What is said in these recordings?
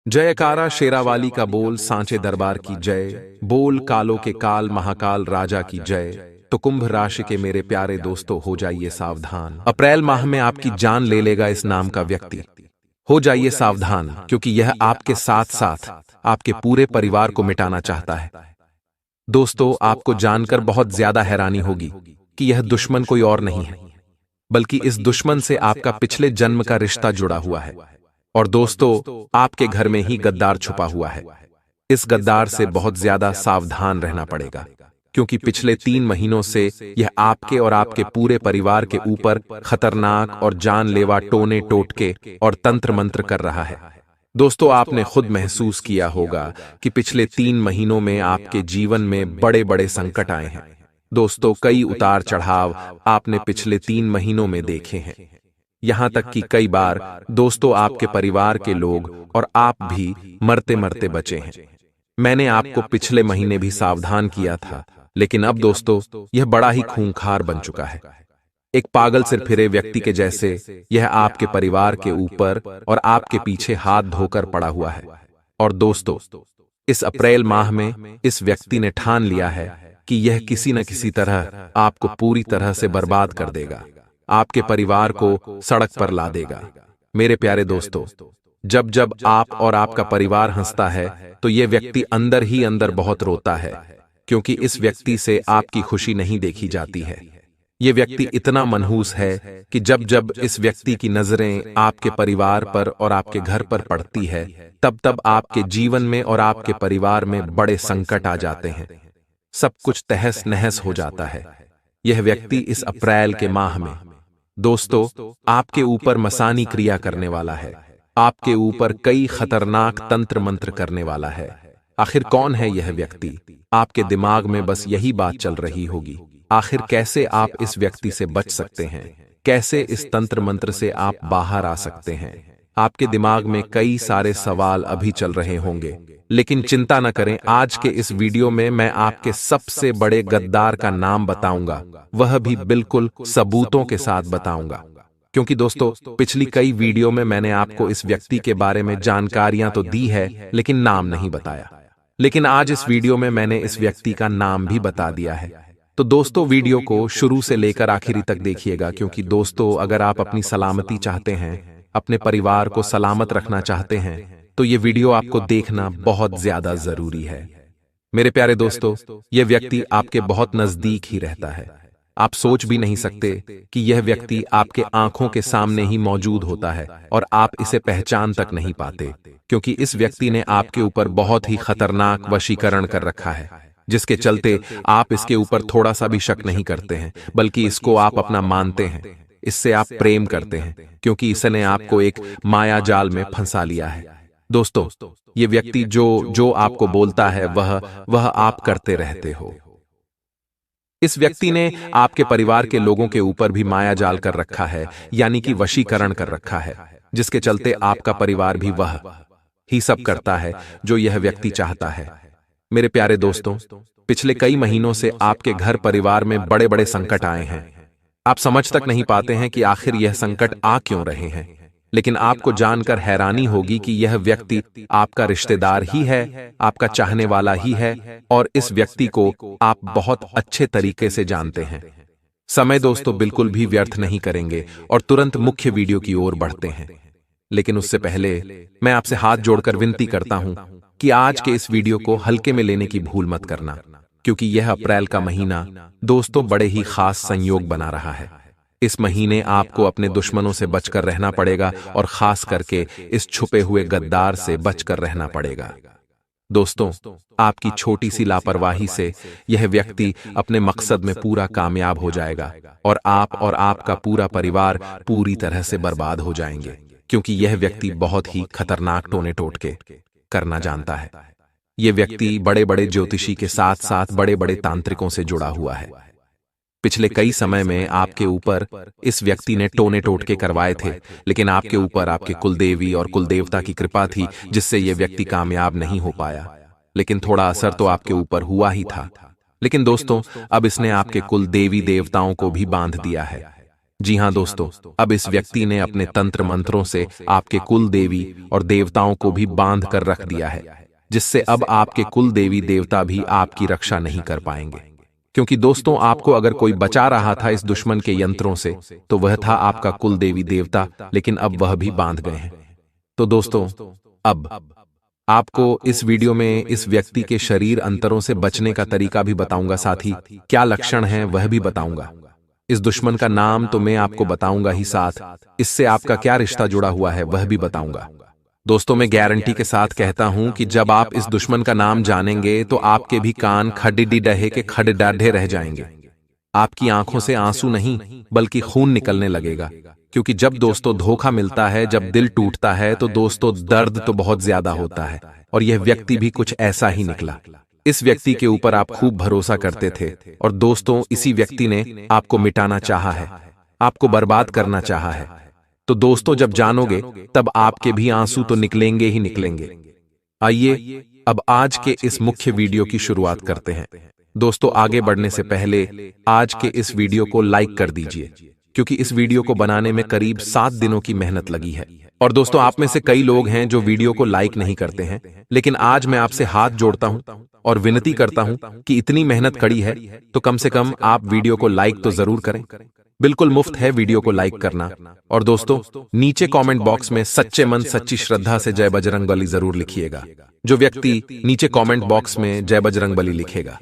जयकारा शेरावाली का बोल, सांचे दरबार की जय बोल, कालों के काल महाकाल राजा की जय। तो कुंभ राशि के मेरे प्यारे दोस्तों, हो जाइए सावधान। अप्रैल माह में आपकी जान ले लेगा इस नाम का व्यक्ति। हो जाइए सावधान, क्योंकि यह आपके साथ साथ आपके पूरे परिवार को मिटाना चाहता है। दोस्तों, आपको जानकर बहुत ज्यादा हैरानी होगी कि यह दुश्मन कोई और नहीं है, बल्कि इस दुश्मन से आपका पिछले जन्म का रिश्ता जुड़ा हुआ है। और दोस्तों, आपके घर में ही गद्दार छुपा हुआ है। इस गद्दार से बहुत ज्यादा सावधान रहना पड़ेगा, क्योंकि पिछले 3 महीनों से यह आपके और आपके पूरे परिवार के ऊपर खतरनाक और जानलेवा टोने टोटके और तंत्र मंत्र कर रहा है। दोस्तों, आपने खुद महसूस किया होगा कि पिछले 3 महीनों में आपके जीवन में बड़े बड़े संकट आए हैं। दोस्तों, कई उतार चढ़ाव आपने पिछले 3 महीनों में देखे हैं। यहां तक कि कई बार दोस्तों, आपके परिवार के लोग और आप भी मरते मरते बचे हैं। मैंने आपको पिछले महीने भी सावधान किया था, लेकिन अब दोस्तों, यह बड़ा ही खूंखार बन चुका है। एक पागल सिर फिरे व्यक्ति के जैसे यह आपके परिवार के ऊपर और आपके पीछे हाथ धोकर पड़ा हुआ है। और दोस्तों, इस अप्रैल माह में इस व्यक्ति ने ठान लिया है कि यह किसी न किसी तरह आपको पूरी तरह से बर्बाद कर देगा, आपके परिवार को सड़क पर ला देगा। मेरे प्यारे दोस्तों, जब जब आप और आपका परिवार हंसता है तो यह व्यक्ति अंदर ही अंदर बहुत रोता है, क्योंकि इस व्यक्ति से आपकी खुशी नहीं देखी जाती है। यह व्यक्ति इतना मनहूस है कि जब जब इस व्यक्ति की नजरें आपके परिवार पर और आपके घर पर पड़ती है, तब तब आपके जीवन में और आपके परिवार में बड़े संकट आ जाते हैं। सब कुछ तहस नहस हो जाता है। यह व्यक्ति इस अप्रैल के माह में दोस्तों आपके ऊपर मसानी क्रिया करने वाला है, आपके ऊपर कई खतरनाक तंत्र मंत्र करने वाला है। आखिर कौन है यह व्यक्ति? आपके दिमाग में बस यही बात चल रही होगी, आखिर कैसे आप इस व्यक्ति से बच सकते हैं, कैसे इस तंत्र मंत्र से आप बाहर आ सकते हैं। आपके दिमाग में कई सारे सवाल अभी चल रहे होंगे, लेकिन चिंता न करें, आज के इस वीडियो में मैं आपके सबसे बड़े गद्दार का नाम बताऊंगा, वह भी बिल्कुल सबूतों के साथ बताऊंगा। क्योंकि दोस्तों, पिछली कई वीडियो में मैंने आपको इस व्यक्ति के बारे में जानकारियां तो दी है, लेकिन नाम नहीं बताया। लेकिन आज इस वीडियो में मैंने इस व्यक्ति का नाम भी बता दिया है। तो दोस्तों, वीडियो को शुरू से लेकर आखिरी तक देखिएगा, क्योंकि दोस्तों, अगर आप अपनी सलामती चाहते हैं, अपने परिवार को सलामत रखना चाहते हैं, तो ये वीडियो आपको देखना बहुत ज्यादा जरूरी है। मेरे प्यारे दोस्तों, यह व्यक्ति आपके बहुत नजदीक ही रहता है। आप सोच भी नहीं सकते कि यह व्यक्ति आपके आंखों के सामने ही मौजूद होता है और आप इसे पहचान तक नहीं पाते, क्योंकि इस व्यक्ति ने आपके ऊपर बहुत ही खतरनाक वशीकरण कर रखा है, जिसके चलते आप इसके ऊपर थोड़ा सा भी शक नहीं करते हैं, बल्कि इसको आप अपना मानते हैं, इससे आप प्रेम करते हैं, क्योंकि इसने आपको एक माया जाल में फंसा लिया है। दोस्तों, ये व्यक्ति जो आपको बोलता है वह आप करते रहते हो। इस व्यक्ति ने आपके परिवार के लोगों के ऊपर भी माया जाल कर रखा है, यानी कि वशीकरण कर रखा है, जिसके चलते आपका परिवार भी वह ही सब करता है जो यह व्यक्ति चाहता है। मेरे प्यारे दोस्तों, पिछले कई महीनों से आपके घर परिवार में बड़े बड़े संकट आए हैं। आप समझ तक नहीं पाते हैं कि आखिर यह संकट आ क्यों रहे हैं, लेकिन आपको जानकर हैरानी होगी कि यह व्यक्ति आपका रिश्तेदार ही है, आपका चाहने वाला ही है, और इस व्यक्ति को आप बहुत अच्छे तरीके से जानते हैं। समय दोस्तों बिल्कुल भी व्यर्थ नहीं करेंगे और तुरंत मुख्य वीडियो की ओर बढ़ते हैं। लेकिन उससे पहले मैं आपसे हाथ जोड़कर विनती करता हूं कि आज के इस वीडियो को हल्के में लेने की भूल मत करना, क्योंकि यह अप्रैल का महीना दोस्तों बड़े ही खास संयोग बना रहा है। इस महीने आपको अपने दुश्मनों से बचकर रहना पड़ेगा और खास करके इस छुपे हुए गद्दार से बचकर रहना पड़ेगा। दोस्तों, आपकी छोटी सी लापरवाही से यह व्यक्ति अपने मकसद में पूरा कामयाब हो जाएगा और आप और आपका पूरा परिवार पूरी तरह से बर्बाद हो जाएंगे, क्योंकि यह व्यक्ति बहुत ही खतरनाक टोने टोटके करना जानता है। यह व्यक्ति बड़े बड़े ज्योतिषी के साथ साथ बड़े बड़े तांत्रिकों से जुड़ा हुआ है। पिछले कई समय में आपके ऊपर इस व्यक्ति ने टोने टोटके करवाए थे, लेकिन आपके ऊपर आपके कुलदेवी और कुलदेवता की कृपा थी, जिससे यह व्यक्ति कामयाब नहीं हो पाया। लेकिन थोड़ा असर तो आपके ऊपर हुआ ही था। लेकिन दोस्तों, अब इसने आपके कुल देवी देवताओं को भी बांध दिया है, जी हाँ दोस्तों, अब इस व्यक्ति ने अपने तंत्र मंत्रों से आपके कुल देवी और देवताओं को भी बांध कर रख दिया है, जिससे अब आपके कुल देवी देवता भी आपकी रक्षा नहीं कर पाएंगे। क्योंकि दोस्तों, आपको अगर कोई बचा रहा था इस दुश्मन के यंत्रों से, तो वह था आपका कुल देवी देवता, लेकिन अब वह भी बांध गए हैं। तो दोस्तों, अब आपको इस वीडियो में इस व्यक्ति के शरीर अंतरों से बचने का तरीका भी बताऊंगा, साथ ही क्या लक्षण हैं वह भी बताऊंगा। इस दुश्मन का नाम तो मैं आपको बताऊंगा ही, साथ इससे आपका क्या रिश्ता जुड़ा हुआ है वह भी बताऊंगा। दोस्तों, मैं गारंटी के साथ कहता हूं कि जब आप इस दुश्मन का नाम जानेंगे तो आपके भी कान खडिडी डहे के खडडाढ़े रह जाएंगे। आपकी आंखों से आंसू नहीं बल्कि खून निकलने लगेगा। क्योंकि जब दोस्तों धोखा मिलता है, जब दिल टूटता है, तो दोस्तों दर्द तो बहुत ज्यादा होता है। और यह व्यक्ति भी कुछ ऐसा ही निकला। इस व्यक्ति के ऊपर आप खूब भरोसा करते थे और दोस्तों इसी व्यक्ति ने आपको मिटाना चाहा है, आपको बर्बाद करना चाहा है। तो दोस्तों, जब जानोगे तब आपके भी आंसू तो निकलेंगे ही निकलेंगे। आइए अब आज के इस मुख्य वीडियो की शुरुआत करते हैं। दोस्तों, आगे बढ़ने से पहले आज के इस वीडियो को लाइक कर दीजिए, क्योंकि इस वीडियो को बनाने में करीब 7 दिनों की मेहनत लगी है। और दोस्तों, आप में से कई लोग हैं जो वीडियो को लाइक नहीं करते हैं, लेकिन आज मैं आपसे हाथ जोड़ता हूं और विनती करता हूं कि इतनी मेहनत कड़ी है तो कम से कम आप वीडियो को लाइक तो जरूर करें। बिल्कुल मुफ्त है वीडियो को लाइक करना। और दोस्तों, नीचे कमेंट बॉक्स में सच्चे मन सच्ची श्रद्धा से जय बजरंगबली जरूर लिखिएगा। जो व्यक्ति नीचे कमेंट बॉक्स में जय बजरंगबली लिखेगा,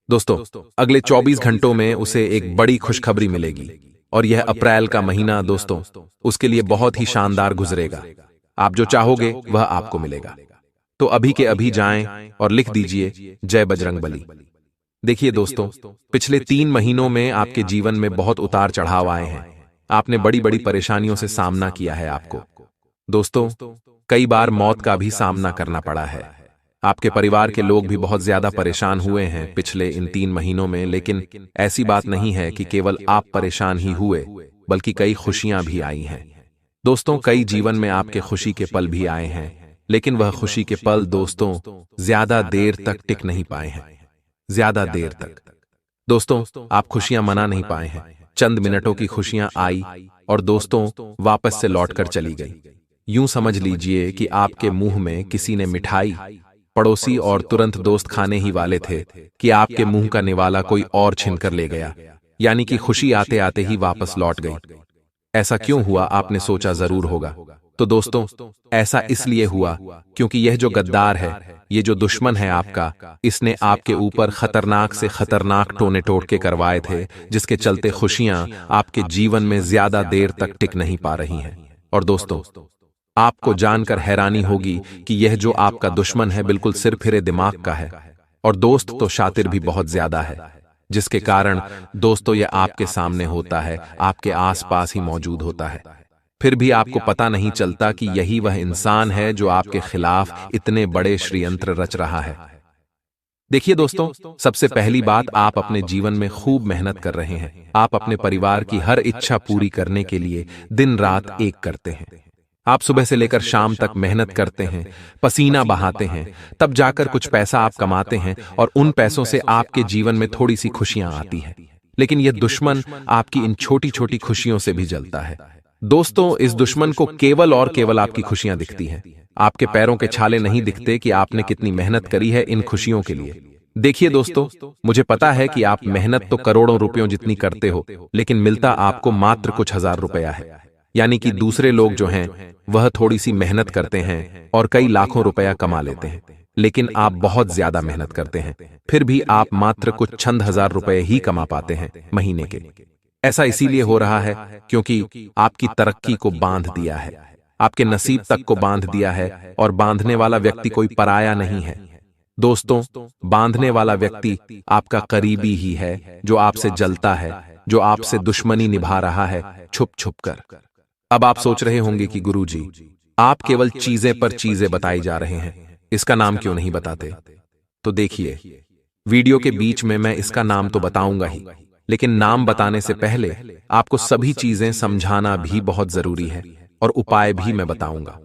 दोस्तों अगले 24 घंटों में उसे एक बड़ी खुशखबरी मिलेगी। और यह अप्रैल का महीना दोस्तों उसके लिए बहुत ही शानदार गुजरेगा। आप जो चाहोगे वह आपको मिलेगा। तो अभी के अभी जाएं और लिख दीजिए जय बजरंगबली। देखिए दोस्तों, पिछले 3 महीनों में आपके जीवन में बहुत उतार चढ़ाव आए हैं। आपने बड़ी बड़ी परेशानियों से सामना किया है। आपको दोस्तों कई बार मौत का भी सामना करना पड़ा है। आपके परिवार के लोग भी बहुत ज्यादा परेशान हुए हैं पिछले इन 3 महीनों में। लेकिन ऐसी बात नहीं है कि केवल आप परेशान ही हुए, बल्कि कई खुशियां भी आई हैं। दोस्तों, कई जीवन में आपके खुशी के पल भी आए हैं, लेकिन वह खुशी के पल दोस्तों ज्यादा देर तक टिक नहीं पाए हैं। ज्यादा देर तक दोस्तों आप खुशियां मना नहीं पाए हैं। चंद मिनटों की खुशियां आई और दोस्तों वापस से लौटकर चली गई। यूं समझ लीजिए कि आपके मुंह में किसी ने मिठाई, पड़ोसी और तुरंत दोस्त खाने ही वाले थे कि आपके मुंह का निवाला कोई और छीनकर ले गया। यानी कि खुशी आते आते ही वापस लौट गई। ऐसा क्यों हुआ, आपने सोचा जरूर होगा। तो दोस्तों ऐसा इसलिए हुआ क्योंकि यह जो गद्दार है, ये जो दुश्मन है आपका, इसने आपके ऊपर खतरनाक से खतरनाक टोने टोटके करवाए थे, जिसके चलते खुशियां आपके जीवन में ज्यादा देर तक टिक नहीं पा रही हैं। और दोस्तों आपको जानकर हैरानी होगी कि यह जो आपका दुश्मन है बिल्कुल सिरफिरे दिमाग का है, और दोस्त तो शातिर भी बहुत ज्यादा है, जिसके कारण दोस्तों यह आपके सामने होता है, आपके आसपास ही मौजूद होता है। फिर भी आपको पता नहीं चलता कि यही वह इंसान है जो आपके खिलाफ इतने बड़े षड्यंत्र रच रहा है। देखिए दोस्तों, सबसे पहली बात, आप अपने जीवन में खूब मेहनत कर रहे हैं। आप अपने परिवार की हर इच्छा पूरी करने के लिए दिन रात एक करते हैं। आप सुबह से लेकर शाम तक मेहनत करते हैं, पसीना बहाते हैं, तब जाकर कुछ पैसा आप कमाते हैं और उन पैसों से आपके जीवन में थोड़ी सी खुशियां आती हैं। लेकिन यह दुश्मन आपकी इन छोटी छोटी खुशियों से भी जलता है। दोस्तों इस दुश्मन को केवल और केवल आपकी खुशियां दिखती हैं। आपके पैरों के छाले नहीं दिखते कि आपने कितनी मेहनत करी है इन खुशियों के लिए। देखिए दोस्तों, मुझे पता है कि आप मेहनत तो करोड़ों रुपयों जितनी करते हो, लेकिन मिलता आपको मात्र कुछ हजार रुपया है। यानी कि दूसरे लोग जो हैं वह थोड़ी सी मेहनत करते हैं और कई लाखों रुपया कमा लेते हैं, लेकिन आप बहुत ज्यादा मेहनत करते हैं, फिर भी आप मात्र कुछ चंद हजार रुपए ही कमा पाते हैं महीने के। ऐसा इसीलिए हो रहा है क्योंकि आपकी तरक्की को बांध दिया है, आपके नसीब तक को बांध दिया है, और बांधने वाला व्यक्ति कोई पराया नहीं है। दोस्तों बांधने वाला व्यक्ति आपका करीबी ही है, जो आपसे जलता है, जो आपसे दुश्मनी निभा रहा है छुप छुप कर। अब आप सोच रहे होंगे कि गुरुजी आप केवल चीजें पर चीजें बताई जा रहे हैं, इसका नाम क्यों नहीं बताते? तो देखिए, वीडियो के बीच में मैं इसका नाम तो बताऊंगा ही, लेकिन नाम बताने से पहले आपको सभी चीजें समझाना भी बहुत जरूरी है और उपाय भी मैं बताऊंगा।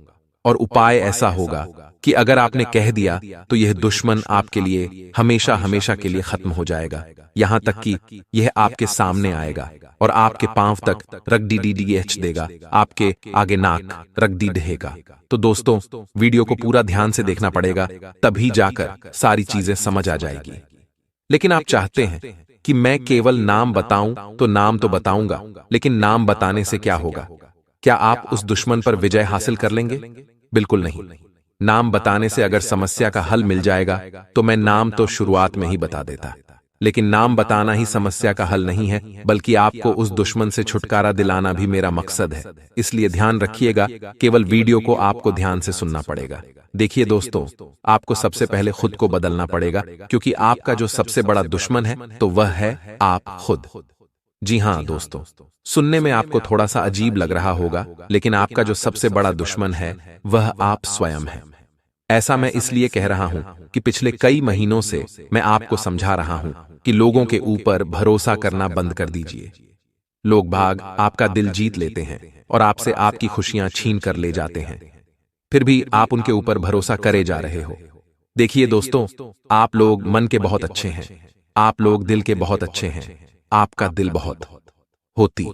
और उपाय ऐसा होगा कि अगर आपने कह दिया तो यह दुश्मन आपके लिए हमेशा हमेशा के लिए खत्म हो जाएगा, यहां तक कि यह आपके सामने आएगा और आपके पांव तक रगडीडीडीएच देगा, आपके आगे नाक रगडी ढहेगा। तो दोस्तों, वीडियो को पूरा ध्यान से देखना पड़ेगा, तभी जाकर सारी चीजें समझ आ जाएगी। लेकिन आप चाहते हैं कि मैं केवल नाम बताऊं, तो नाम तो बताऊंगा, लेकिन नाम बताने से क्या होगा? क्या आप उस दुश्मन पर विजय हासिल कर लेंगे? बिल्कुल नहीं। नाम बताने से अगर समस्या का हल मिल जाएगा तो मैं नाम तो शुरुआत में ही बता देता, लेकिन नाम बताना ही समस्या का हल नहीं है, बल्कि आपको उस दुश्मन से छुटकारा दिलाना भी मेरा मकसद है। इसलिए ध्यान रखिएगा, केवल वीडियो को आपको ध्यान से सुनना पड़ेगा। देखिए दोस्तों, आपको सबसे पहले खुद को बदलना पड़ेगा, क्योंकि आपका जो सबसे बड़ा दुश्मन है तो वह है आप खुद। जी हां दोस्तों, सुनने में आपको थोड़ा सा अजीब लग रहा होगा, लेकिन आपका जो सबसे बड़ा दुश्मन है वह आप स्वयं है। ऐसा मैं इसलिए कह रहा हूं कि पिछले कई महीनों से मैं आपको समझा रहा हूं कि लोगों के ऊपर भरोसा करना बंद कर दीजिए। लोग भाग आपका दिल जीत लेते हैं और आपसे आपकी खुशियां छीन कर ले जाते हैं, फिर भी आप उनके ऊपर भरोसा करे जा रहे हो। देखिए दोस्तों, आप लोग मन के बहुत अच्छे हैं, आप लोग दिल के बहुत अच्छे हैं, आपका दिल बहुत होती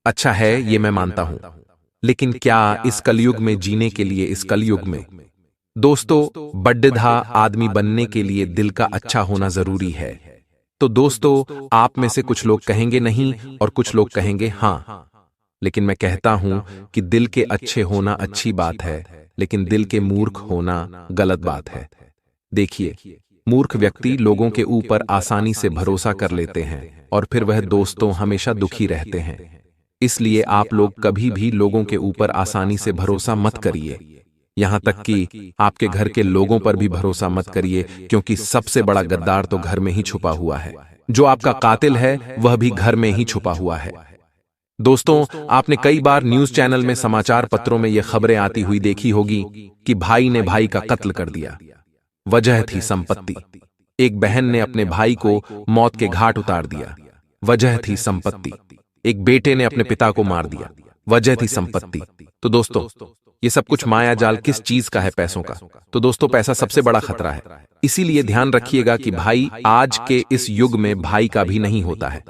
अच्छा है, ये मैं मानता हूं, लेकिन क्या इस कलयुग में जीने के लिए, इस कलयुग में दोस्तों बड्ढा आदमी बनने के लिए दिल का अच्छा होना जरूरी है? तो दोस्तों, आप में से कुछ लोग कहेंगे नहीं और कुछ लोग कहेंगे हां, लेकिन मैं कहता हूं कि दिल के अच्छे होना अच्छी बात है, लेकिन दिल के मूर्ख होना गलत बात है। देखिए, मूर्ख व्यक्ति लोगों के ऊपर आसानी से भरोसा कर लेते हैं और फिर वह दोस्तों हमेशा दुखी रहते हैं। इसलिए आप लोग कभी भी लोगों के ऊपर आसानी से भरोसा मत करिए, यहां तक कि आपके घर के लोगों पर भी भरोसा मत करिए, क्योंकि सबसे बड़ा गद्दार तो घर में ही छुपा हुआ है। जो आपका कातिल है वह भी घर में ही छुपा हुआ है। दोस्तों, आपने कई बार न्यूज चैनल में, समाचार पत्रों में यह खबरें आती हुई देखी होगी कि भाई ने भाई का कत्ल कर दिया, वजह थी संपत्ति। एक बहन ने अपने भाई को मौत के घाट उतार दिया, वजह थी संपत्ति। एक बेटे ने अपने पिता को मार दिया, वजह थी संपत्ति। तो दोस्तों, ये सब कुछ माया जाल किस चीज का है? पैसों का। तो दोस्तों, पैसा सबसे बड़ा खतरा है। इसीलिए ध्यान रखिएगा कि भाई आज के इस युग में भाई का भी नहीं होता है।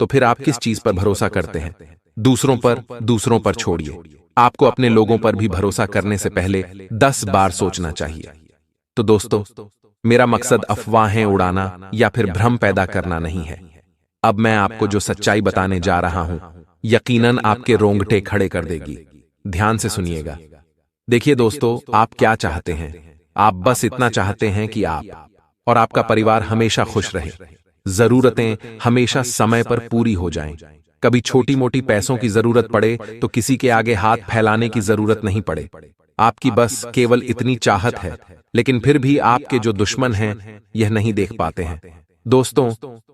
तो फिर आप किस चीज पर भरोसा करते हैं? दूसरों पर। दूसरों पर छोड़िए, आपको अपने लोगों पर भी भरोसा करने से पहले 10 बार सोचना चाहिए। तो दोस्तों, मेरा मकसद अफवाहें उड़ाना या फिर भ्रम पैदा करना नहीं है। अब मैं आपको जो सच्चाई बताने जा रहा हूं, यकीनन आपके रोंगटे खड़े कर देगी। ध्यान से सुनिएगा। देखिए दोस्तों, आप क्या चाहते हैं? आप बस इतना चाहते हैं कि आप और आपका परिवार हमेशा खुश रहे, जरूरतें हमेशा समय पर पूरी हो जाएं। कभी छोटी मोटी पैसों की जरूरत पड़े तो किसी के आगे हाथ फैलाने की जरूरत नहीं पड़े। आपकी बस केवल इतनी चाहत है, लेकिन फिर भी आपके जो दुश्मन हैं यह नहीं देख पाते हैं। दोस्तों,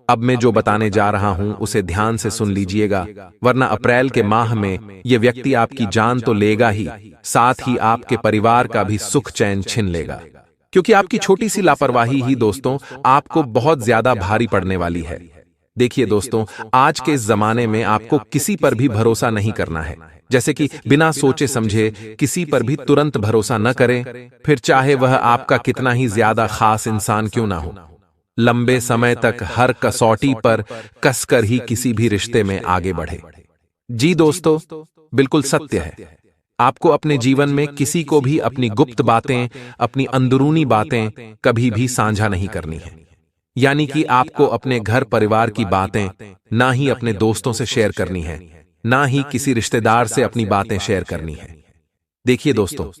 अब मैं जो बताने जा रहा हूं उसे ध्यान से सुन लीजिएगा, वरना अप्रैल के माह में यह व्यक्ति आपकी जान तो लेगा ही, साथ ही आपके परिवार का भी सुख चैन छीन लेगा, क्योंकि आपकी छोटी सी लापरवाही ही दोस्तों आपको बहुत ज्यादा भारी पड़ने वाली है। देखिए दोस्तों, आज के इस जमाने में आपको किसी पर भी भरोसा नहीं करना है। जैसे कि बिना सोचे समझे किसी पर भी तुरंत भरोसा न करें, फिर चाहे वह आपका कितना ही ज्यादा खास इंसान क्यों ना हो। लंबे समय तक हर कसौटी पर कसकर ही किसी भी रिश्ते में आगे बढ़े। जी दोस्तों, बिल्कुल सत्य है। आपको अपने जीवन में किसी को भी अपनी गुप्त बातें, अपनी अंदरूनी बातें कभी भी साझा नहीं करनी है। यानी कि आपको अपने घर परिवार की बातें ना ही अपने दोस्तों से शेयर करनी है, ना ही किसी रिश्तेदार से अपनी बातें शेयर करनी है। देखिए दोस्तों,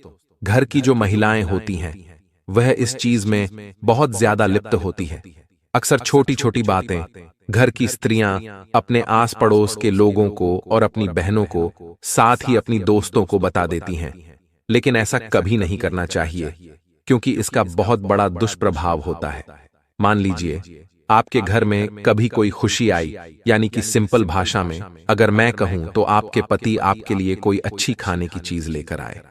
घर की जो महिलाएं होती हैं वह इस चीज में बहुत ज्यादा लिप्त होती है। अक्सर छोटी छोटी बातें घर की स्त्रियां अपने आस पड़ोस के लोगों को और अपनी बहनों को, साथ ही अपनी दोस्तों को बता देती हैं, लेकिन ऐसा कभी नहीं करना चाहिए, क्योंकि इसका बहुत बड़ा दुष्प्रभाव होता है। मान लीजिए आपके घर में कभी कोई खुशी आई, यानी कि सिंपल भाषा में अगर मैं कहूं तो आपके पति आपके लिए कोई अच्छी खाने की चीज लेकर आए,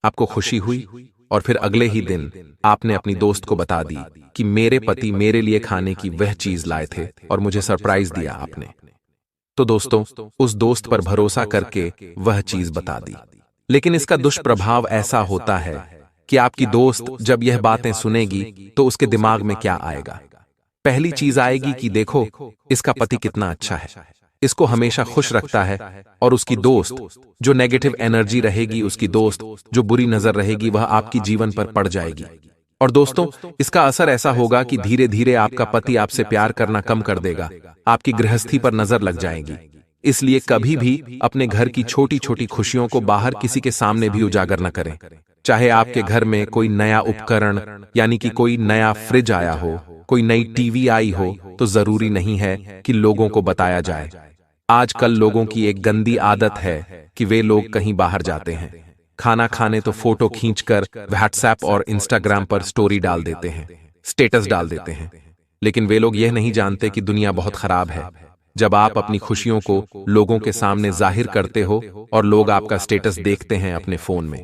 आपको खुशी हुई और फिर अगले ही दिन आपने अपनी दोस्त को बता दी कि मेरे पति मेरे लिए खाने की वह चीज लाए थे और मुझे सरप्राइज दिया आपने। तो दोस्तों, उस दोस्त पर भरोसा करके वह चीज बता दी, लेकिन इसका दुष्प्रभाव ऐसा होता है कि आपकी दोस्त जब यह बातें सुनेगी तो उसके दिमाग में क्या आएगा? पहली चीज आएगी कि देखो, इसका पति कितना अच्छा है, इसको हमेशा खुश रखता है। और उसकी दोस्त जो नेगेटिव एनर्जी रहेगी, उसकी दोस्त जो बुरी नजर रहेगी, वह आपकी जीवन पर पड़ जाएगी। और दोस्तों, इसका असर ऐसा होगा कि धीरे धीरे आपका पति आपसे प्यार करना कम कर देगा, आपकी गृहस्थी पर नजर लग जाएगी। इसलिए कभी भी अपने घर की छोटी छोटी खुशियों को बाहर किसी के सामने भी उजागर न करें। चाहे आपके घर में कोई नया उपकरण यानी कि कोई नया फ्रिज आया हो, कोई नई टीवी आई हो, तो जरूरी नहीं है कि लोगों को बताया जाए। आजकल लोगों की एक गंदी आदत है कि वे लोग कहीं बाहर जाते हैं, खाना खाने तो फोटो खींचकर व्हाट्सएप और इंस्टाग्राम पर स्टोरी डाल देते हैं, स्टेटस डाल देते हैं। लेकिन वे लोग यह नहीं जानते कि दुनिया बहुत खराब है। जब आप अपनी खुशियों को लोगों के सामने जाहिर करते हो और लोग आपका स्टेटस देखते हैं अपने फोन में,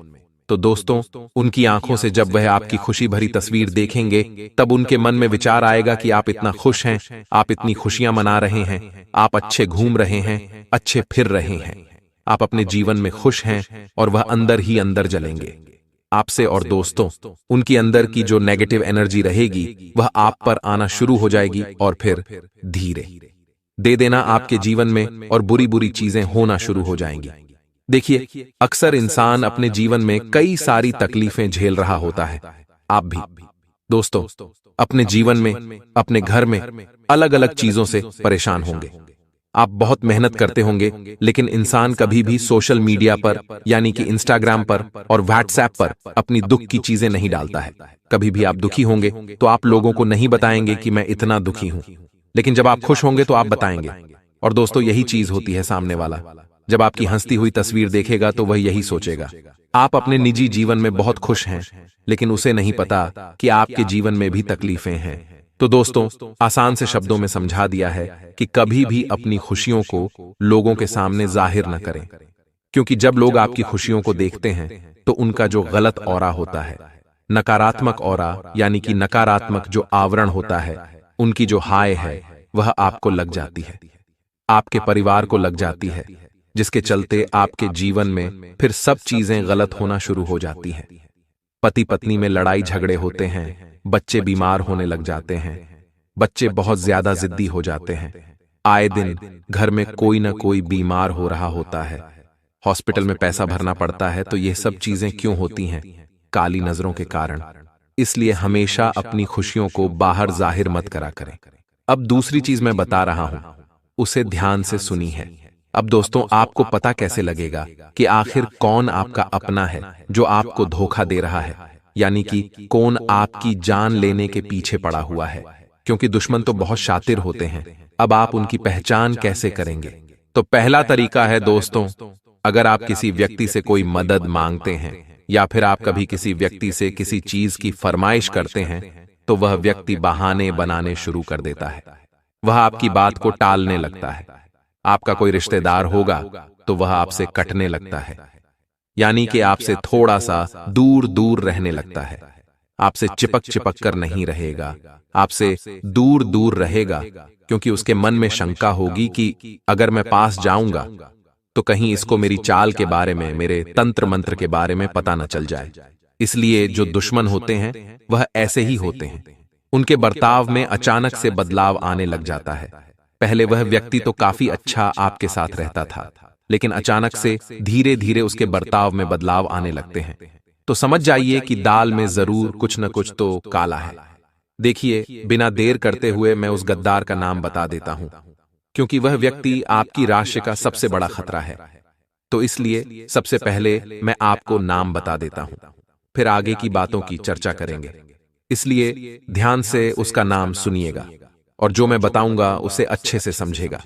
तो दोस्तों, उनकी आंखों से जब वह आपकी खुशी भरी तस्वीर देखेंगे, तब उनके मन में विचार आएगा कि आप इतना खुश हैं, आप इतनी खुशियां मना रहे हैं, आप अच्छे घूम रहे हैं, अच्छे फिर रहे हैं, आप अपने जीवन में खुश हैं, और वह अंदर ही अंदर जलेंगे आपसे। और दोस्तों, उनकी अंदर की जो नेगेटिव एनर्जी रहेगी वह आप पर आना शुरू हो जाएगी और फिर धीरे दे देना आपके जीवन में और बुरी बुरी चीजें होना शुरू हो जाएंगी। देखिए, अक्सर इंसान अपने जीवन में कई सारी तकलीफें झेल रहा होता है। आप भी दोस्तों अपने जीवन में, अपने घर में अलग अलग चीजों से परेशान होंगे। आप बहुत मेहनत करते होंगे, लेकिन इंसान कभी भी सोशल मीडिया पर यानी कि इंस्टाग्राम पर और व्हाट्सएप पर अपनी दुख की चीजें नहीं डालता है। कभी भी आप दुखी होंगे तो आप लोगों को नहीं बताएंगे कि मैं इतना दुखी हूं, लेकिन जब आप खुश होंगे तो आप बताएंगे। और दोस्तों, यही चीज होती है, सामने वाला जब आपकी हंसती हुई तस्वीर देखेगा तो वह यही सोचेगा, आप अपने निजी जीवन में बहुत खुश हैं, लेकिन उसे नहीं पता कि आपके जीवन में भी तकलीफें हैं। तो दोस्तों, आसान से शब्दों में समझा दिया है कि कभी भी अपनी खुशियों को लोगों के सामने जाहिर न करें, क्योंकि जब लोग आपकी खुशियों को देखते हैं तो उनका जो गलत ऑरा होता है, नकारात्मक ऑरा यानी कि नकारात्मक जो आवरण होता है, उनकी जो हाय है वह आपको लग जाती है, आपके परिवार को लग जाती है, जिसके चलते आपके जीवन में फिर सब चीजें गलत होना शुरू हो जाती हैं। पति पत्नी में लड़ाई झगड़े होते हैं, बच्चे बीमार होने लग जाते हैं, बच्चे बहुत ज्यादा जिद्दी हो जाते हैं, आए दिन घर में कोई ना कोई बीमार हो रहा होता है, हॉस्पिटल में पैसा भरना पड़ता है। तो ये सब चीजें क्यों होती हैं? काली नजरों के कारण। इसलिए हमेशा अपनी खुशियों को बाहर जाहिर मत करा करें। अब दूसरी चीज मैं बता रहा हूं, उसे ध्यान से सुनी है। अब दोस्तों, आपको पता कैसे लगेगा कि आखिर कौन आपका अपना है जो आपको धोखा दे रहा है, यानी कि कौन आपकी जान लेने के पीछे पड़ा हुआ है? क्योंकि दुश्मन तो बहुत शातिर होते हैं। अब आप उनकी पहचान कैसे करेंगे? तो पहला तरीका है दोस्तों, अगर आप किसी व्यक्ति से कोई मदद मांगते हैं या फिर आप कभी किसी व्यक्ति से किसी चीज की फरमाइश करते हैं, तो वह व्यक्ति बहाने बनाने शुरू कर देता है, वह आपकी बात को टालने लगता है। आपका कोई रिश्तेदार होगा तो वह आपसे कटने लगता है, यानी कि आपसे थोड़ा सा दूर दूर रहने लगता है, आपसे चिपक चिपक कर नहीं रहेगा, आपसे दूर दूर रहेगा, क्योंकि उसके मन में शंका होगी कि अगर मैं पास जाऊंगा तो कहीं इसको मेरी चाल के बारे में, मेरे तंत्र मंत्र के बारे में पता न चल जाए। इसलिए जो दुश्मन होते हैं वह ऐसे ही होते हैं, उनके बर्ताव में अचानक से बदलाव आने लग जाता है। पहले वह व्यक्ति तो काफी अच्छा आपके साथ रहता था, लेकिन अचानक से धीरे धीरे उसके बर्ताव में बदलाव आने लगते हैं। तो समझ जाइए कि दाल में जरूर कुछ न कुछ तो काला है। देखिए, बिना देर करते हुए मैं उस गद्दार का नाम बता देता हूं, क्योंकि वह व्यक्ति आपकी राशि का सबसे बड़ा खतरा है। तो इसलिए सबसे पहले मैं आपको नाम बता देता हूं, फिर आगे की बातों की चर्चा करेंगे। इसलिए ध्यान से उसका नाम सुनिएगा और जो मैं बताऊंगा उसे अच्छे से समझेगा।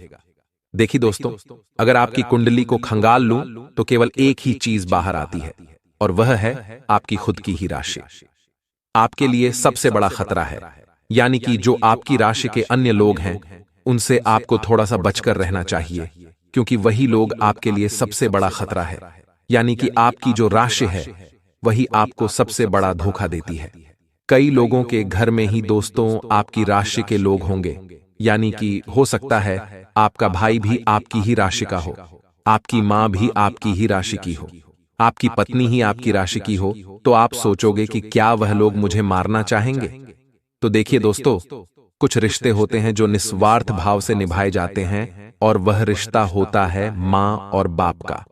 देखिए दोस्तों, अगर आपकी कुंडली को खंगाल लूं तो केवल एक ही चीज बाहर आती है, और वह है आपकी खुद की ही राशि। आपके लिए सबसे बड़ा खतरा है, यानी कि जो आपकी राशि के अन्य लोग हैं उनसे आपको थोड़ा सा बचकर रहना चाहिए, क्योंकि वही लोग आपके लिए सबसे बड़ा खतरा है। यानी कि आपकी जो राशि है वही आपको सबसे बड़ा धोखा देती है। कई लोगों के घर में ही दोस्तों आपकी राशि के लोग होंगे, यानी कि हो सकता है आपका भाई भी आपकी ही राशि का हो, आपकी मां भी आपकी ही राशि की हो, आपकी पत्नी ही आपकी राशि की हो तो आप सोचोगे कि क्या वह लोग मुझे मारना चाहेंगे। तो देखिए दोस्तों, कुछ रिश्ते होते हैं जो निस्वार्थ भाव से निभाए जाते हैं, और वह रिश्ता होता है माँ और बाप का।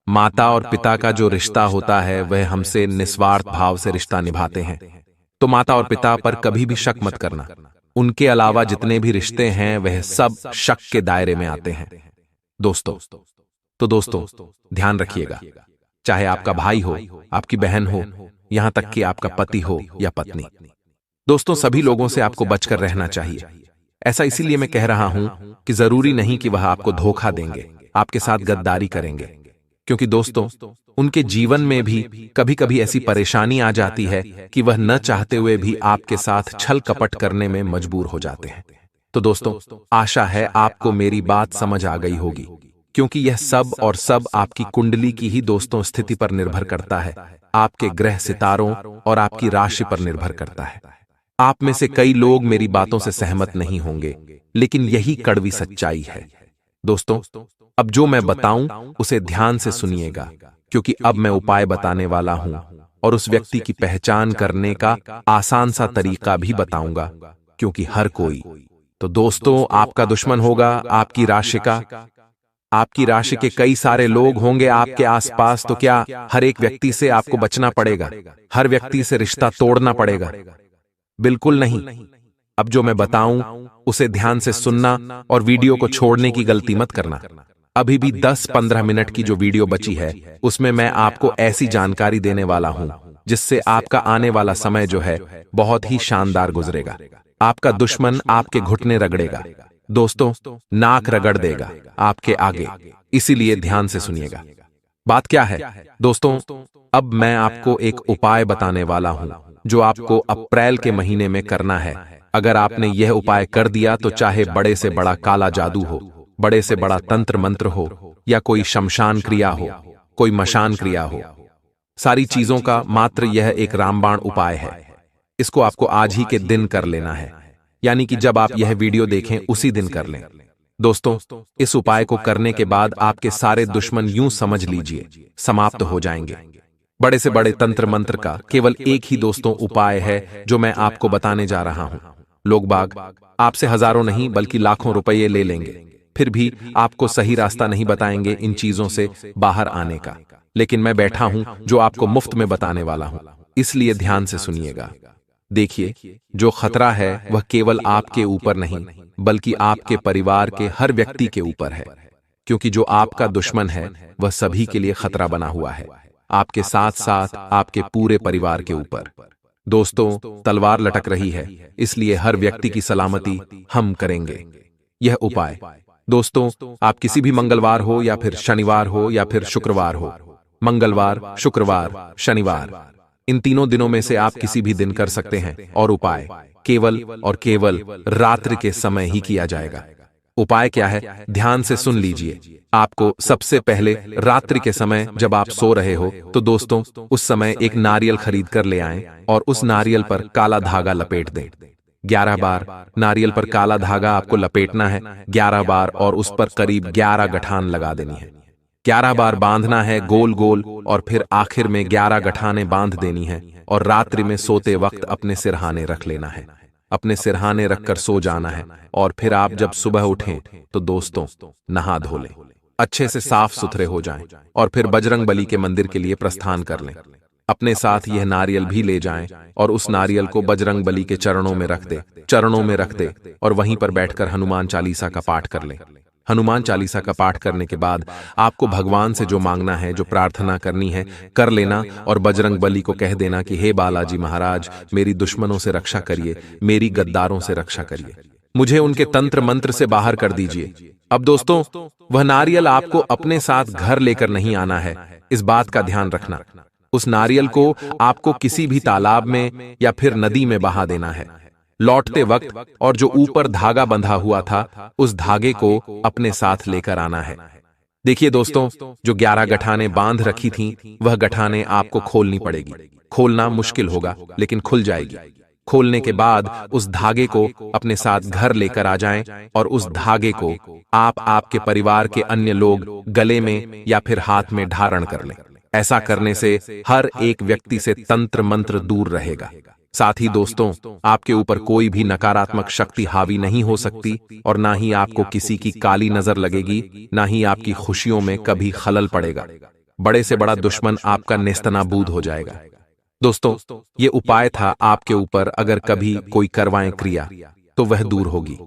माता और पिता का जो रिश्ता होता है वह हमसे निस्वार्थ भाव से रिश्ता निभाते हैं। तो माता और पिता पर कभी भी शक मत करना। उनके अलावा जितने भी रिश्ते हैं वह सब शक के दायरे में आते हैं दोस्तों। तो दोस्तों, ध्यान रखिएगा, चाहे आपका भाई हो, आपकी बहन हो, यहां तक कि आपका पति हो या पत्नी, दोस्तों सभी लोगों से आपको बचकर रहना चाहिए। ऐसा इसीलिए मैं कह रहा हूं कि जरूरी नहीं कि वह आपको धोखा देंगे, आपके साथ गद्दारी करेंगे, क्योंकि दोस्तों उनके जीवन में भी कभी कभी ऐसी परेशानी आ जाती है कि वह न चाहते हुए भी आपके साथ छल कपट करने में मजबूर हो जाते हैं। तो दोस्तों, आशा है आपको मेरी बात समझ आ गई होगी, क्योंकि यह सब और सब आपकी कुंडली की ही दोस्तों स्थिति पर निर्भर करता है, आपके ग्रह सितारों और आपकी राशि पर निर्भर करता है। आप में से कई लोग मेरी बातों से सहमत नहीं होंगे, लेकिन यही कड़वी सच्चाई है दोस्तों। अब जो मैं बताऊं उसे ध्यान से सुनिएगा, क्योंकि अब मैं उपाय बताने वाला हूं और उस व्यक्ति की पहचान करने का आसान सा तरीका भी बताऊंगा, क्योंकि हर कोई तो दोस्तों आपका दुश्मन होगा। आपकी राशि का, आपकी राशि के कई सारे लोग होंगे आपके आसपास। तो क्या हर एक व्यक्ति से आपको बचना पड़ेगा, हर व्यक्ति से रिश्ता तोड़ना पड़ेगा? बिल्कुल नहीं। अब जो मैं बताऊं उसे ध्यान से सुनना और वीडियो को छोड़ने की गलती मत करना। अभी भी 10-15 मिनट की जो वीडियो बची है उसमें मैं आपको ऐसी जानकारी देने वाला हूं जिससे आपका आने वाला समय जो है बहुत ही शानदार गुजरेगा। आपका दुश्मन आपके घुटने रगड़ेगा दोस्तों, नाक रगड़ देगा आपके आगे, इसीलिए ध्यान से सुनिएगा। बात क्या है दोस्तों, अब मैं आपको एक उपाय बताने वाला हूं जो आपको अप्रैल के महीने में करना है। अगर आपने यह उपाय कर दिया तो चाहे बड़े से बड़ा काला जादू हो, बड़े से बड़ा तंत्र मंत्र हो, या कोई शमशान क्रिया हो, कोई मशान क्रिया हो, सारी चीजों का मात्र यह एक रामबाण उपाय है। इसको आपको आज ही के दिन कर लेना है, यानी कि जब आप यह वीडियो देखें उसी दिन कर लें दोस्तों। इस उपाय को करने के बाद आपके सारे दुश्मन यूं समझ लीजिए समाप्त हो जाएंगे। बड़े से बड़े तंत्र मंत्र का केवल एक ही दोस्तों उपाय है जो मैं आपको बताने जा रहा हूं। लोग बाग आपसे हजारों नहीं बल्कि लाखों रुपये ले लेंगे, फिर भी आपको सही रास्ता नहीं बताएंगे इन चीजों से बाहर आने का। लेकिन मैं बैठा हूं जो आपको मुफ्त में बताने वाला हूं, इसलिए ध्यान से सुनिएगा। देखिए, जो खतरा है वह केवल आपके ऊपर नहीं बल्कि आपके परिवार के हर व्यक्ति के ऊपर है, क्योंकि जो आपका दुश्मन है वह सभी के लिए खतरा बना हुआ है, आपके साथ साथ आपके पूरे परिवार के ऊपर। दोस्तों, तलवार लटक रही है, इसलिए हर व्यक्ति की सलामती हम करेंगे। यह उपाय दोस्तों आप किसी भी मंगलवार हो या फिर शनिवार हो या फिर शुक्रवार हो, मंगलवार, शुक्रवार, शनिवार, इन तीनों दिनों में से आप किसी भी दिन कर सकते हैं, और उपाय केवल और केवल रात्रि के समय ही किया जाएगा। उपाय क्या है, ध्यान से सुन लीजिए। आपको सबसे पहले रात्रि के समय जब आप सो रहे हो तो दोस्तों उस समय एक नारियल खरीद कर ले आएं और उस नारियल पर काला धागा लपेट दें। 11 बार नारियल पर काला धागा आपको लपेटना है, 11 बार, और उस पर करीब 11 गठान लगा देनी है। 11 बार बांधना है गोल गोल, और फिर आखिर में 11 गठाने बांध देनी है, और रात्रि में सोते वक्त अपने सिरहाने रख लेना है। अपने सिरहाने रखकर सो जाना है, और फिर आप जब सुबह उठें तो दोस्तों नहा धो लें, अच्छे से साफ सुथरे हो जाएं, और फिर बजरंग बली के मंदिर के लिए प्रस्थान कर लें। अपने साथ यह नारियल भी ले जाएं और उस नारियल को बजरंग बली के चरणों में रख दे, और वहीं पर बैठकर हनुमान चालीसा का पाठ कर लें। हनुमान चालीसा का पाठ करने के बाद आपको भगवान से जो मांगना है, जो प्रार्थना करनी है, कर लेना, और बजरंग बली को कह देना कि हे बालाजी महाराज, मेरी दुश्मनों से रक्षा करिए, मेरी गद्दारों से रक्षा करिए, मुझे उनके तंत्र मंत्र से बाहर कर दीजिए। अब दोस्तों वह नारियल आपको अपने साथ घर लेकर नहीं आना है, इस बात का ध्यान रखना। उस नारियल को आपको किसी भी तालाब में या फिर नदी में बहा देना है लौटते वक्त, और जो ऊपर धागा बंधा हुआ था उस धागे को अपने साथ लेकर आना है। देखिए दोस्तों, जो 11 गठाने बांध रखी थीं, वह गठाने आपको खोलनी पड़ेगी। खोलना मुश्किल होगा लेकिन खुल जाएगी। खोलने के बाद उस धागे को अपने साथ घर लेकर आ जाएं, और उस धागे को आप आपके परिवार के अन्य लोग गले में या फिर हाथ में धारण कर लें। ऐसा करने से हर एक व्यक्ति से तंत्र मंत्र दूर रहेगा। साथ ही दोस्तों, आपके ऊपर कोई भी नकारात्मक शक्ति हावी नहीं हो सकती और ना ही आपको किसी की काली नजर लगेगी, ना ही आपकी खुशियों में कभी खलल पड़ेगा। बड़े से बड़ा दुश्मन आपका नेस्तनाबूद हो जाएगा। दोस्तों, ये उपाय था आपके ऊपर, अगर कभी कोई करवाएं क्रिया तो वह दूर होगी।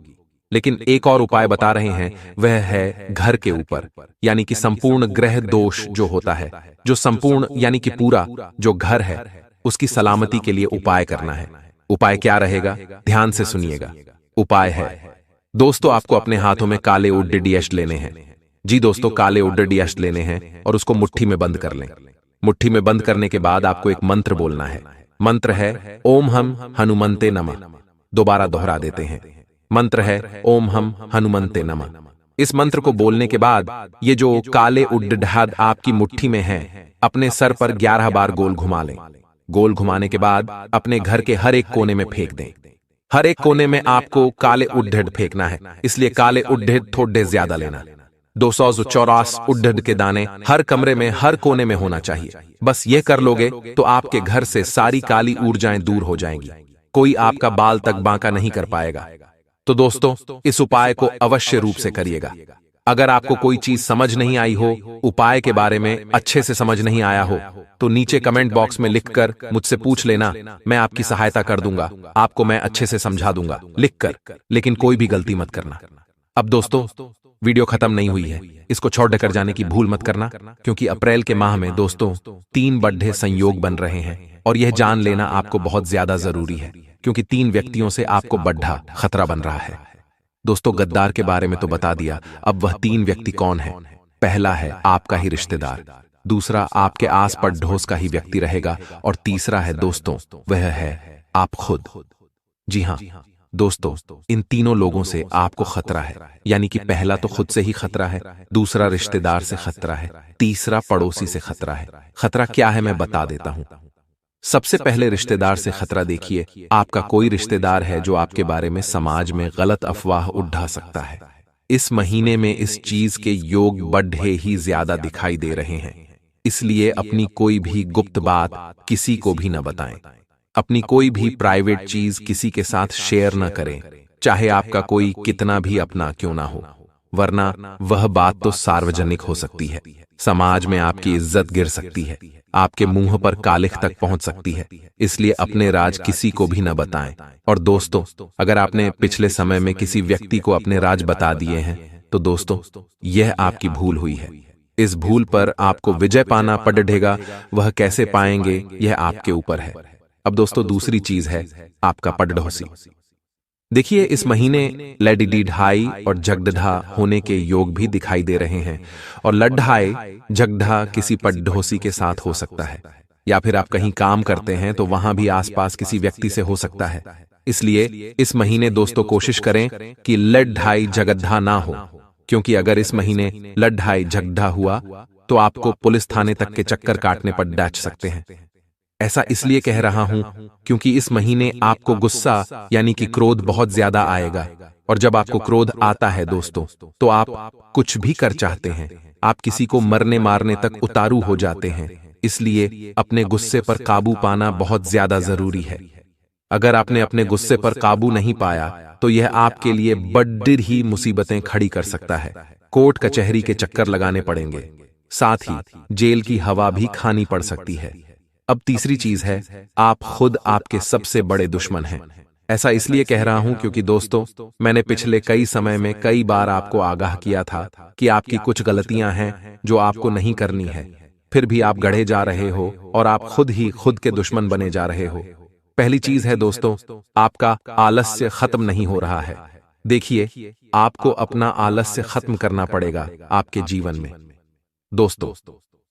लेकिन एक और उपाय बता रहे हैं, वह है घर के ऊपर, यानी कि संपूर्ण ग्रह दोष जो होता है, जो संपूर्ण यानी कि पूरा जो घर है उसकी सलामती के लिए उपाय करना है। उपाय क्या रहेगा, ध्यान से सुनिएगा। उपाय है दोस्तों, आपको अपने हाथों में काले उड्डीयष्ट लेने हैं। जी दोस्तों, काले उड्डीयष्ट लेने हैं और उसको मुट्ठी में बंद कर लें। मुट्ठी में बंद करने के बाद आपको एक मंत्र बोलना है। मंत्र है ओम हम हनुमंते नमः। दोबारा दोहरा देते हैं, मंत्र है ओम हम हनुमंते नमः। इस मंत्र को बोलने के बाद ये जो काले उड्डीयष्ट आपकी मुट्ठी में है, अपने सर पर 11 बार गोल घुमा लें। गोल घुमाने के बाद अपने घर के हर एक कोने में फेंक दें। हर एक कोने में आपको काले उड्डीयष्ट फेंकना है, इसलिए काले उड्डीयष्ट थोड़े ज्यादा लेना। 284 उड्डीयष्ट के दाने हर कमरे में, हर कोने में होना चाहिए। बस ये कर लोगे तो आपके घर से सारी काली ऊर्जाएं दूर हो जाएंगी, कोई आपका बाल तक बांका नहीं कर पाएगा। तो दोस्तों, इस उपाय को अवश्य रूप से करिएगा। अगर आपको कोई चीज समझ नहीं आई हो, उपाय के बारे में अच्छे से समझ नहीं आया हो, तो नीचे कमेंट बॉक्स में लिखकर मुझसे पूछ लेना, मैं आपकी सहायता कर दूंगा, आपको मैं अच्छे से समझा दूंगा लिखकर। लेकिन कोई भी गलती मत करना। अब दोस्तों, वीडियो खत्म नहीं हुई है, इसको छोड़ कर जाने की भूल मत करना, क्योंकि अप्रैल के माह में दोस्तों 3 बड़े संयोग बन रहे हैं और यह जान लेना आपको बहुत ज्यादा जरूरी है, क्योंकि 3 व्यक्तियों से आपको बड़ा खतरा बन रहा है। दोस्तों, गद्दार के बारे में तो बता दिया, अब वह 3 व्यक्ति कौन है? पहला है आपका ही रिश्तेदार, दूसरा आपके आस पड़ोस का ही व्यक्ति रहेगा और तीसरा है दोस्तों, वह है आप खुद। जी हाँ दोस्तों, इन तीनों लोगों से आपको खतरा है, यानी कि पहला तो खुद से ही खतरा है, दूसरा रिश्तेदार से खतरा है, तीसरा पड़ोसी से खतरा है। खतरा क्या है मैं बता देता हूं। सबसे पहले रिश्तेदार से खतरा देखिए। आपका कोई रिश्तेदार है जो आपके बारे में समाज में गलत अफवाह उठा सकता है। इस महीने में इस चीज के योग बढ़े ही ज्यादा दिखाई दे रहे हैं, इसलिए अपनी कोई भी गुप्त बात किसी को भी न बताएं। अपनी कोई भी प्राइवेट चीज किसी के साथ शेयर न करें, चाहे आपका कोई कितना भी अपना क्यों ना हो, वरना वह बात तो सार्वजनिक हो सकती है। समाज में आपकी इज्जत गिर सकती है, आपके मुंह पर कालिख तक पहुंच सकती है। इसलिए अपने राज किसी को भी न बताएं। और दोस्तों, अगर आपने पिछले समय में किसी व्यक्ति को अपने राज बता दिए हैं, तो दोस्तों यह आपकी भूल हुई है। इस भूल पर आपको विजय पाना पड़ेगा। वह कैसे पाएंगे, यह आपके ऊपर है। अब दोस्तों, दूसरी चीज है आपका पड़ोसी। देखिए, इस महीने लड्ढाई और झगड़ा होने के योग भी दिखाई दे रहे हैं, और लड्ढाई झगड़ा किसी पड़ोसी के साथ हो सकता है, या फिर आप कहीं काम करते हैं तो वहां भी आसपास किसी व्यक्ति से हो सकता है। इसलिए इस महीने दोस्तों कोशिश करें कि लड्ढाई झगड़ा ना हो, क्योंकि अगर इस महीने लड्ढाई झगड़ा हुआ तो आपको पुलिस थाने तक के चक्कर काटने पर डाच सकते हैं। ऐसा इसलिए कह रहा हूं क्योंकि इस महीने आपको गुस्सा यानी कि क्रोध बहुत ज्यादा आएगा, और जब आपको क्रोध आता है दोस्तों, तो आप कुछ भी कर चाहते हैं, आप किसी को मरने मारने तक उतारू हो जाते हैं। इसलिए अपने गुस्से पर काबू पाना बहुत ज्यादा जरूरी है। अगर आपने अपने गुस्से पर काबू नहीं पाया तो यह आपके लिए बड़ी ही मुसीबतें खड़ी कर सकता है। कोर्ट कचहरी के चक्कर लगाने पड़ेंगे, साथ ही जेल की हवा भी खानी पड़ सकती है। अब तीसरी चीज है, आप खुद आपके सबसे बड़े दुश्मन हैं। ऐसा इसलिए कह रहा हूं क्योंकि दोस्तों, मैंने पिछले कई समय में कई बार आपको आगाह किया था कि आपकी कुछ गलतियां हैं जो आपको नहीं करनी है, फिर भी आप गढ़े जा रहे हो और आप खुद ही खुद के दुश्मन बने जा रहे हो। पहली चीज है दोस्तों, आपका आलस्य खत्म नहीं हो रहा है। देखिए, आपको अपना आलस्य खत्म करना पड़ेगा आपके जीवन में। दोस्तों,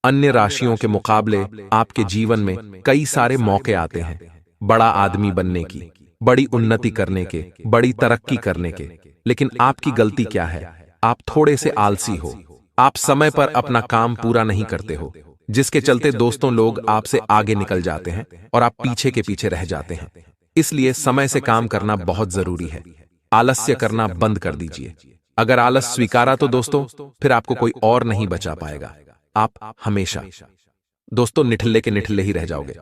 अन्य राशियों के मुकाबले आपके जीवन में कई सारे मौके आते हैं बड़ा आदमी बनने की, बड़ी उन्नति करने के, बड़ी तरक्की करने के। लेकिन आपकी गलती क्या है? आप थोड़े से आलसी हो, आप समय पर अपना काम पूरा नहीं करते हो, जिसके चलते दोस्तों लोग आपसे आगे निकल जाते हैं और आप पीछे के पीछे रह जाते हैं। इसलिए समय से काम करना बहुत जरूरी है। आलस्य करना बंद कर दीजिए। अगर आलस स्वीकारा तो दोस्तों फिर आपको कोई और नहीं बचा पाएगा। आप हमेशा दोस्तों निठल्ले के निठल्ले ही रह जाओगे।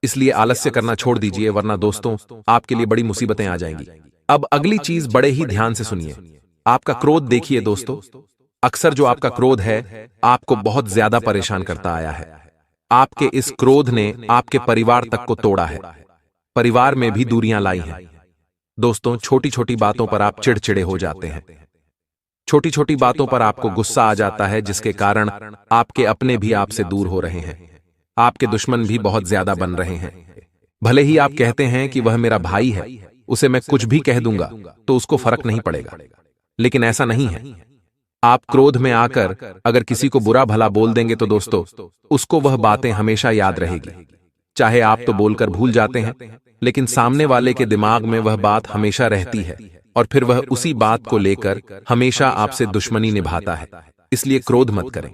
इसलिए आलस्य करना छोड़ दीजिए, वरना दोस्तों आपके लिए बड़ी मुसीबतें आ जाएंगी। अब अगली चीज बड़े ही ध्यान से सुनिए। आपका क्रोध देखिए दोस्तों, अक्सर जो आपका क्रोध है आपको बहुत ज्यादा परेशान करता आया है। आपके इस क्रोध ने आपके परिवार तक को तोड़ा है, परिवार में भी दूरियां लाई हैं। दोस्तों छोटी छोटी बातों पर आप चिड़चिड़े हो जाते हैं, छोटी छोटी बातों पर आपको गुस्सा आ जाता है, जिसके कारण आपके अपने भी आपसे दूर हो रहे हैं, आपके दुश्मन भी बहुत ज्यादा बन रहे हैं। भले ही आप कहते हैं कि वह मेरा भाई है, उसे मैं कुछ भी कह दूंगा तो उसको फर्क नहीं पड़ेगा, लेकिन ऐसा नहीं है। आप क्रोध में आकर अगर किसी को बुरा भला बोल देंगे तो दोस्तों उसको वह बातें हमेशा याद रहेगी। चाहे आप तो बोलकर भूल जाते हैं, लेकिन सामने वाले के दिमाग में वह बात हमेशा रहती है और फिर वह उसी बात को लेकर हमेशा आपसे दुश्मनी निभाता है। इसलिए क्रोध मत करें।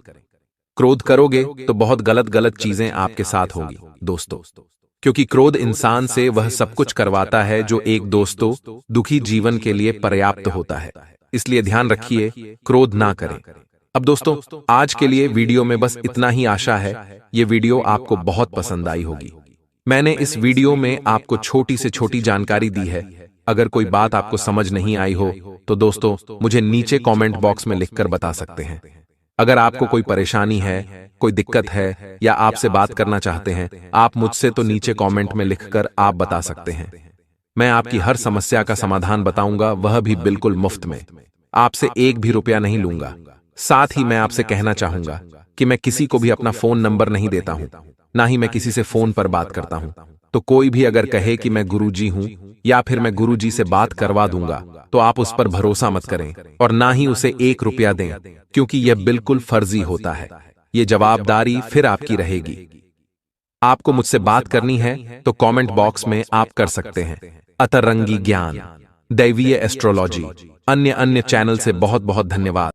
क्रोध करोगे तो बहुत गलत गलत चीजें आपके साथ होंगी दोस्तों, क्योंकि क्रोध इंसान से वह सब कुछ करवाता है जो एक दोस्तों दुखी जीवन के लिए पर्याप्त होता है। इसलिए ध्यान रखिए, क्रोध ना करें। अब दोस्तों आज के लिए वीडियो में बस इतना ही। आशा है ये वीडियो आपको बहुत पसंद आई होगी। मैंने इस वीडियो में आपको छोटी से छोटी जानकारी दी है। अगर कोई बात आपको समझ नहीं आई हो तो दोस्तों मुझे नीचे कमेंट बॉक्स में लिखकर बता सकते हैं। अगर आपको कोई परेशानी है, कोई दिक्कत है या आपसे बात करना चाहते हैं, आप मुझसे तो नीचे कमेंट में लिखकर आप बता सकते हैं। मैं आपकी हर समस्या का समाधान बताऊंगा, वह भी बिल्कुल मुफ्त में। आपसे एक भी रुपया नहीं लूंगा। साथ ही मैं आपसे कहना चाहूंगा कि मैं किसी को भी अपना फोन नंबर नहीं देता हूं, ना ही मैं किसी से फोन पर बात करता हूं। तो कोई भी अगर कहे कि मैं गुरुजी हूं या फिर मैं गुरुजी से बात करवा दूंगा तो आप उस पर भरोसा मत करें और ना ही उसे 1 रुपया दें, क्योंकि यह बिल्कुल फर्जी होता है। ये जवाबदारी फिर आपकी रहेगी। आपको मुझसे बात करनी है तो कमेंट बॉक्स में आप कर सकते हैं। अतरंगी ज्ञान, दैवीय एस्ट्रोलॉजी, अन्य चैनल से बहुत बहुत धन्यवाद।